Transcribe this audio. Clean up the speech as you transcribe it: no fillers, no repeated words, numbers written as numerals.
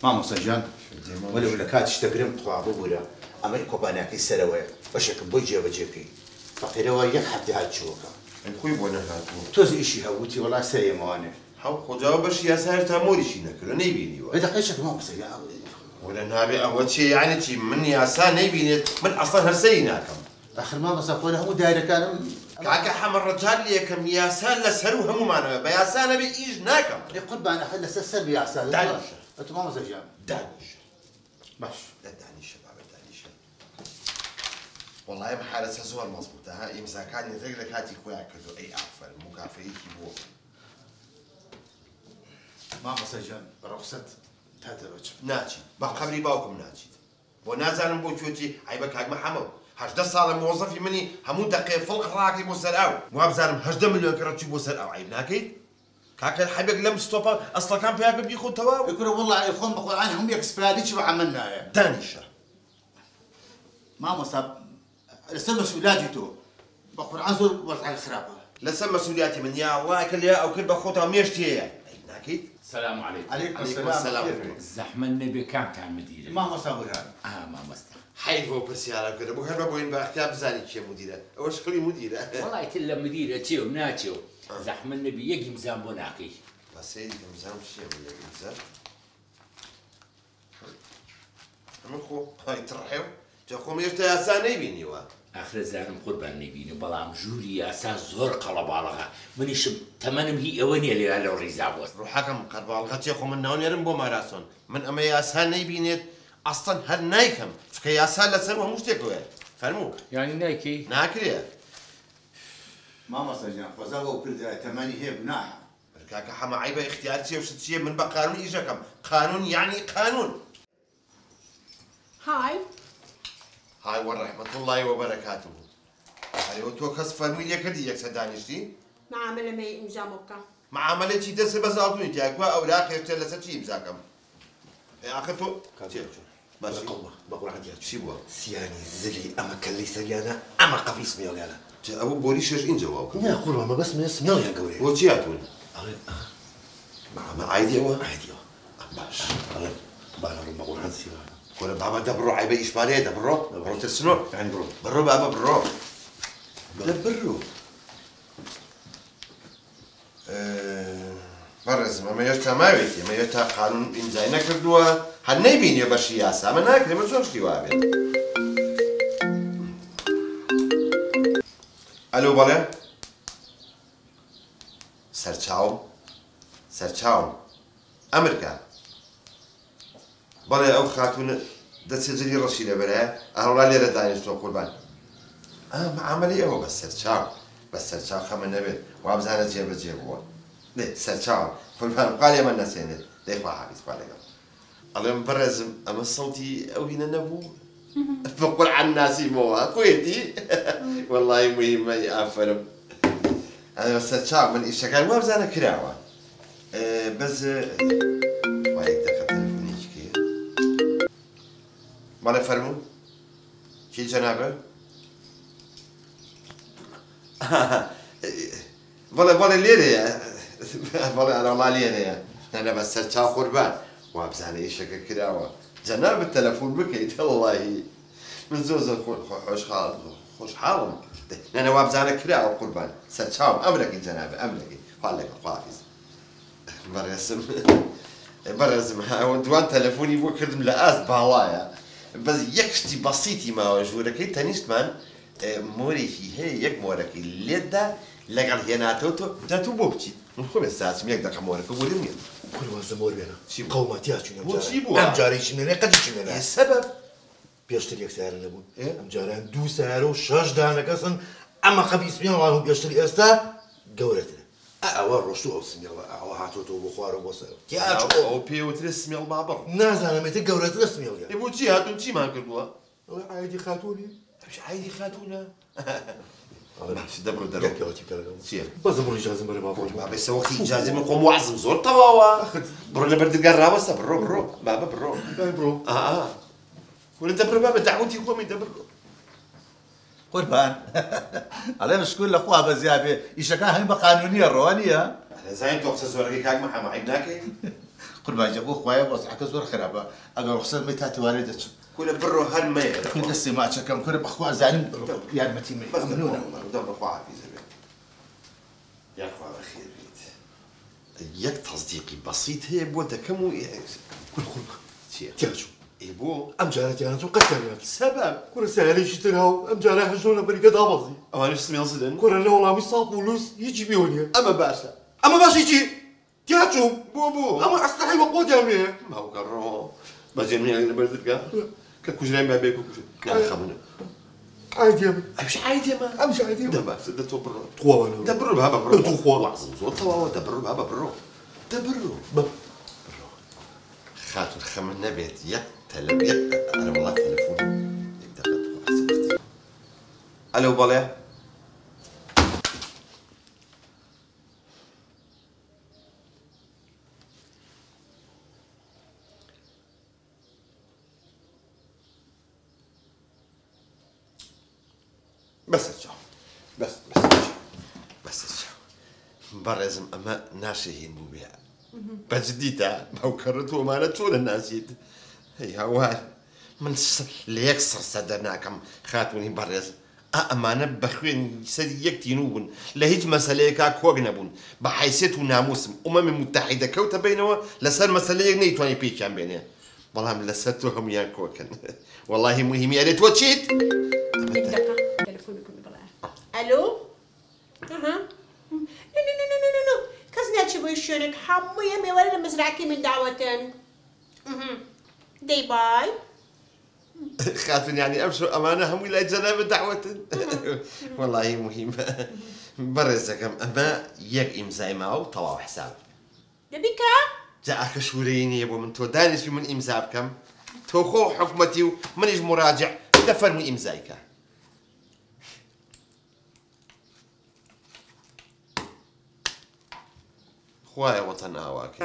مامۆستا گیان وەلە کاتیش دەگرم خوا ببوورە ئەمەی کۆبانەکەی سەرەوەیە بەشێکم بۆی جێبەجێکەی فەقیرەوە یەک هەفتە هاتچووەکە خۆی بۆ نەهاتوە تۆز ئیشی هەبووتی وەڵا سەرێمەوانێ هەو خۆجاوە بەشی یاسا هێشتا مۆریشی نەکردە نەیبینیوە دەقەیشێک مامۆستا وەلە نابێ ئەوە چێ یعنی چی من یاسا نەیبینێت من ئەسڵەن هەرسەری ناکەم آخر مامۆستا خۆی هەموو دایرەکانم کاکە حەمەد ڕەجال یەکەم یاسا لەسەر و هەمومانەوە بە یاسا نەبێ ئیش ناکەم قوربان ئەخە لەسەر سەر یاسا دانیشە ئەتۆ مامۆستا گیان دانیشە باش دانیشە بابە دانیشە وەڵای حالەتە زۆر مەزبوطە ها ئیمزاکانی تێک لە کاتی خۆیان کردو ئەی ئافەر مکافەیەکی بۆ مامۆستا گیان ڕەخسەت تا دەرەوەچم ناچیت بە قەبری باوکم ناچیت بۆ نازانم بۆ کوێتی ئایبە کاک مەحەمەد 18 ساڵە مۆزەفی منی هەموو دەقێ فڵق ڕاکەی بۆ سەر ئاو وابزانم 18 ملیۆن کڕەچی بۆ سەر ئاو عیب ناکەیت کاکە حەبێک لەم ستۆپە ئەسڵەکان پێیاکە بیخۆتەوە بکرە وەڵڵی خۆم بە قورئان هەموو ئەکسپرادیی بە عەمەل نایە دانیشە مامۆستا لەسەر مەسئولیاتی تۆ بە قورئان زۆر وەزعی خراپە لەسەر مەسئولیاتی من یا وڵای کە لێ ئەو کرد بە خۆتەوە مێشتیەیە عیب ناکەیت السلام عليكم. عليكم السلام. زحمة النبي كان مديرة. مامۆستا بورهان مامۆستا. حیف بۆ پرسیارە کردە بۆ هەر بە بۆین باختیا بزانی کێ مدیرە ئەوەش خەڵی مدیرە والله تلا مديرة تيو ناتيو. زحمة النبي يجي مزام بوناقي. بەسەیری ئەمزام شیە بۆ یەکیمزار ئەمە خۆ هایتڕحێو جا خۆم هێشتا یاسا نەیبینیوە آخر زارم قربان نبيني بلام جوري أساس زور قلبالغا منيشم تمنم هي أواني اللي لو ريزابوس ڕوحەکەم قەرباڵغەتێ خۆ من ناونێرم بۆ ماراسۆن من ئەمە یاسا نەیبینێت ئەستەن هەر نایکەم چکە یاسا لەسەر هەموو شتێکەوە فەرموو يعني نايكي ناکرێت مامۆستا گیان خۆزا بۆ کردە تەمەنی هەیە گوناحە کاکە هەمە عیبە اختیار چیە و شت چیە من بە قانون ئیشەکەم قانون یعنی قانون هاي هاي وەڕەحمەت الله وبەرەکاتوه ئەرێوە تۆ کەس فەرمووی لێ کردی یەکسەر دانیشتی معاملة ما إمزا مكة معاملەی دەست بە زاڵتوونی تیاکوە ئەوراق هێشتا لەسەر چی ئیمزاکەم ئاخر تۆ باش بە قورئان چی بووە سیانی زلی ئەمە کەلەی سەریانە ئەمە قەفیس مێڵیانە ئەوە بۆری شەش ئینجەوە نه قوربان مە بەس مێڵیان گەورەیە بۆ چی هاتوون مە عایدیەوە عایدیەوە باش ئەڵێ بانە ڕوو بە قورئان سیوانە کۆرە بابە دەبڕۆ عیبە ئیشپارەیە دەبڕۆ بڕۆ ترسنۆ یعنی بڕۆ بڕۆ بابە بڕۆ دەبڕۆ بەڕێزم ئەمە هێشتا ماوێتی ئەمە هێشتا قانون ئیمزای نەکردووە هەر نەیبینیە بەشی یاسا ئەمە ناکرێ مە زۆر شتی وابێت ئەلۆ بەڵێ سەرچاوم سەرچاوم ئەمریکا بەڵێ ئەو خاتونە دەچێجلی ڕەشی لەبەرایە ئەهەڵا لێرە دانیشتۆ قوربان معاملەی ئەوە بە سەرچاو بە سەرچاو خەمە نەبێت وابزانە جێبەجێ بووە دێ سەرچاوم قوربان قال ئێمە نەسێنێت دەیخوا حافیز خوا لەگەڵ ئەڵێم بەڕێزم ئەمە سەڵتی ئەو هینە نەبوو بە قورئان ناسیمەوە خۆیەتی وەڵڵی موهیمە ئافەرم ئەمە سەرچاو من ئیشەکان وابزانە کراوە بەس وایەک دەکە تەلەفۆنێکی کێیە بەڵێ فەرموو کی جەنابە بەڵێ لێرەیە بەڵێ ئەرەڵا لێرەیە نەنە بە سەرچاو قوربان وابزانە ئیشەکە کراوە جەنابە تەلەفۆن بکەیت وەڵڵاهی من زۆر خۆشحاڵم نەنە وابزانە کراوە قوربان سەرچاوم ئەمرەکەی جەنابە ئەمرەکەی خوا لەگەڵ خواحافیز بەڕێزم دوان تەلەفۆنی بۆ کردم لە ئاست باڵایە بەس یەک شتی بەسیتی ماوە ژوورەکەی تەنیشتمان مۆرێکی هەیە یەک مۆرەکەی لێدا لەگەڵ هێناتەوە تۆ دەتوو بۆ بچیت من خۆ ساچم یەک دەقە مۆرەکە بۆ لێم قوربان زەمۆر بێنە قەومەتیا چوونە بۆچی بووە ئەم جارێکی نێنێ قەدیشی نێنە سەبەب پێشتر یەک سیارە نەبوون ئەم جاران دوو سیارە و 6 دانەکەسن ئەمە قەفیس مێڵەوە و پێشتر ئێستا گەورەترە ئەوە ڕۆشتووە ئەو سمێڵە ئەوە هاتۆتەوە بۆ خوارەوە بۆ سەر ئەو پێوترە سمێڵ بابڕ نازانم ئێتە گەورەترە سمێڵیان بۆچی هاتوون چیمان کردووە ئەوەی ئایدی خاتوونی عیدی خاتوونە دەبڕ دەرەوەتی کارەکەم چییە بەزم ڕۆ ئیجازەم بەرە باڵ بابێ سەوەختی ئیجازە من خۆم وازم زۆر تەواوە بڕۆ لە بەردەرگا ڕاوەستە بڕۆ بابە بڕۆ بڕۆ وەرە دەبڕ بابە داوەتی خۆمی دەبڕۆ قوربان ئەڵێ مشکول لەخوا بە زیابێ ئیشەکان هەمی بە قانونیە ڕەوە نییە زانین تۆ قسە زۆرەکەی کاک مەحەمەد عیب ناکەی قوربان جابو خويا وضعك زور خرابه اگر رخصت مي تاتواري دچ كل برو هالمية كنت استماع كم كل بخوا زعلان يا متي مي بس دور أخوة عفيزة يا أخوة بخير بيت يك تصديقي بسيط هي بوتا كم كل تياجو إيبو ام جارتي انا قتل سبب كل سهل يشتريها ام جاري حجونا بريكه دابزي أنا اسمي أصلا كل انا والله مش صاب فلوس يجي بيونيا أما باشا اما باش يجي تياجو بو اما استحي وقود يا مي ما هو كرو بس يمني أنا برزقها كوجرين ما بيكو كوجرين خمنا عادي يا مي مش عادي ما مش عادي ده بس ده تبرو تخوا ده برو بهذا برو تخوا وعزم زود توا ده برو بهذا برو ده برو خاطر خمنا بيت يك أنا والله تلفوني يقدر أحسن ألو بلا بس تشاو بس تشاو برزم أما ناشيين مبيع بجديتا ما هو كرتو ما نتول الناسيت هي هوال من ليك صدرناكم خاتوني برز أمانة بخوين سريك تنون لهيج مسألة كوجنبون بحيثيت وناموسم متحدة كوتا بينه لسر مسألة نيتواني بيشان بينه والله من لساتهم يا كوكن والله مهم يا ريت وتشيت دقيقة تليفونكم بلا الو اها نو كزناتش بوشونك حمو يمي ولا مزرعكي من دعوة دي باي خاف يعني أبشر أمانة هم إلى جناب دعوة والله مهم برزكم أما يك إمزاي معه طلعوا حساب دبيكا جاءك شوريني يا ابو من تو دانش من إمزابكم تو خو حكمتي ومنيش مراجع دفر من إمزايك خوايا وطن آواك